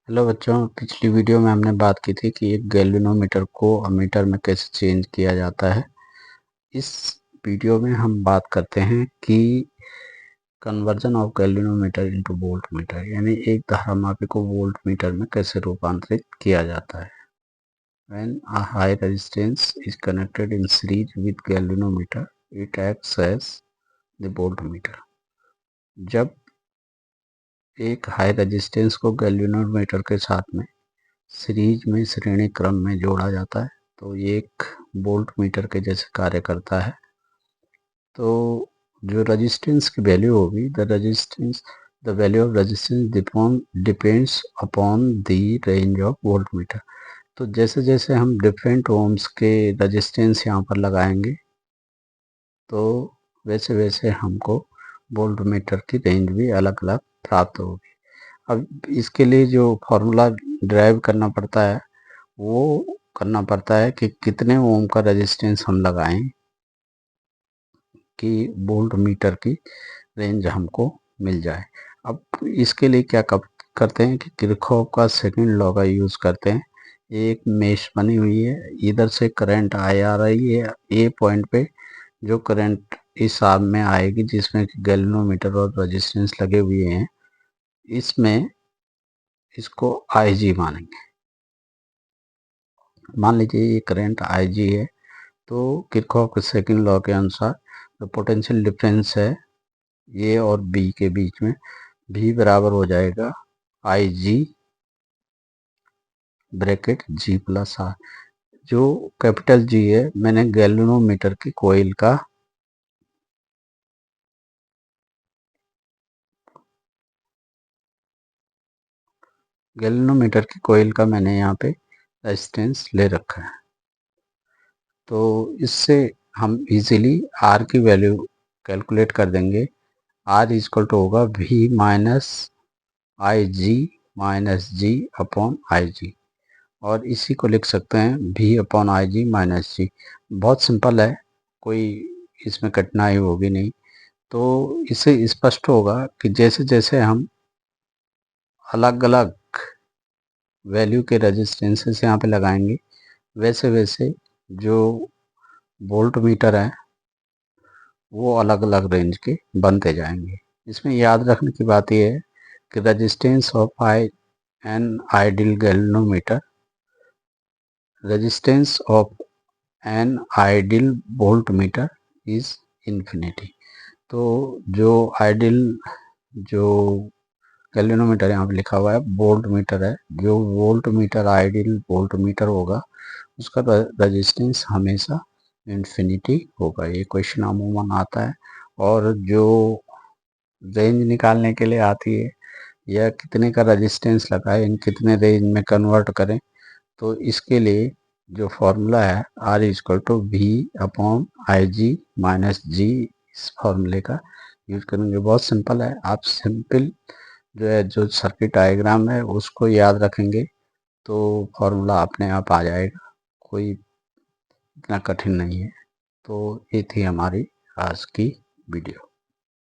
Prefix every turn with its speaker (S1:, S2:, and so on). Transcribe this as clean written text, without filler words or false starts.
S1: Hello बच्चों, पिछली video में हमने बात की थी कि एक गैल्वेनोमीटर को अमीटर में कैसे चेंज किया जाता है। इस वीडियो में हम बात करते हैं कि conversion of galvanometer into voltmeter, यानी एक धारामापी को वोल्टमीटर में कैसे रूपांतरित किया जाता है। When a high resistance is connected in series with galvanometer, it acts as the voltmeter. जब एक हाई रेजिस्टेंस को गैल्वेनोमीटर के साथ में सीरीज में श्रेणी क्रम में जोड़ा जाता है तो ये एक वोल्ट मीटर के जैसे कार्य करता है। तो जो रेजिस्टेंस की वैल्यू होगी, the value of resistance depends upon the range of volt meter. तो जैसे जैसे हम डिफरेंट ओम्स के रेजिस्टेंस यहाँ पर लगाएंगे तो वैसे वैसे हमको वोल्ट मीटर की रेंज भी अलग अलग प्राप्त होगी। अब इसके लिए जो फॉर्मूला ड्राइव करना पड़ता है वो करना पड़ता है कि कितने ओम का रेजिस्टेंस हम लगाएं कि वोल्ट मीटर की रेंज हमको मिल जाए। अब इसके लिए क्या करते हैं कि किरचॉफ का सेकंड लॉ का यूज़ करते हैं। एक मेश बनी हुई है, इधर से करंट आ रही है ए पॉइंट पे, जो करंट इस आर्म में आएगी जिसमें कि गैल्वेनोमीटर और रेजिस्टेंस लगे हुए हैं, इसमें इसको IG मानेंगे। मान लीजिए ये करंट IG है, तो किरचॉफ के सेकंड लॉ के अनुसार जो पोटेंशियल डिफरेंस है ए और बी के बीच में, V बराबर हो जाएगा IG bracket G plus R। जो कैपिटल G है, मैंने गैल्वेनोमीटर की कोयल का मैंने यहाँ पे रेजिस्टेंस ले रखा है। तो इससे हम इजीली R की वैल्यू कैलकुलेट कर देंगे। R इक्वल टू होगा V minus IG minus G upon IG, और इसी को लिख सकते हैं V upon IG minus G। बहुत सिंपल है, कोई इसमें कठिनाई होगी नहीं। तो इससे स्पष्ट होगा कि जैसे जैसे हम अलग अलग वैल्यू के रेजिस्टेंसेस यहाँ पे लगाएंगे, वैसे वैसे जो वोल्ट मीटर है वो अलग अलग रेंज के बनते जाएंगे। इसमें याद रखने की बात यह है कि resistance of an ideal galvanometer, resistance of an ideal volt meter is infinity. तो जो आइडियल जो गैल्वेनोमीटर यहाँ पे लिखा हुआ है वोल्ट मीटर है, जो volt meter ideal volt meter होगा उसका रेजिस्टेंस हमेशा इन्फिनिटी होगा। ये क्वेश्चन अमूमन आता है। और जो रेंज निकालने के लिए आती है या कितने का रेजिस्टेंस लगाए, इन कितने रेंज में कन्वर्ट करें, तो इसके लिए जो फॉर्मूला है R equal to V upon IG minus G, इस फॉर्मूले का यूज करेंगे। बहुत सिंपल है, आप सिंपल जो है जो सर्किट डायग्राम है उसको याद रखेंगे तो फॉर्मूला अपने आप आ जाएगा, कोई इतना कठिन नहीं है। तो ये थी हमारी आज की वीडियो।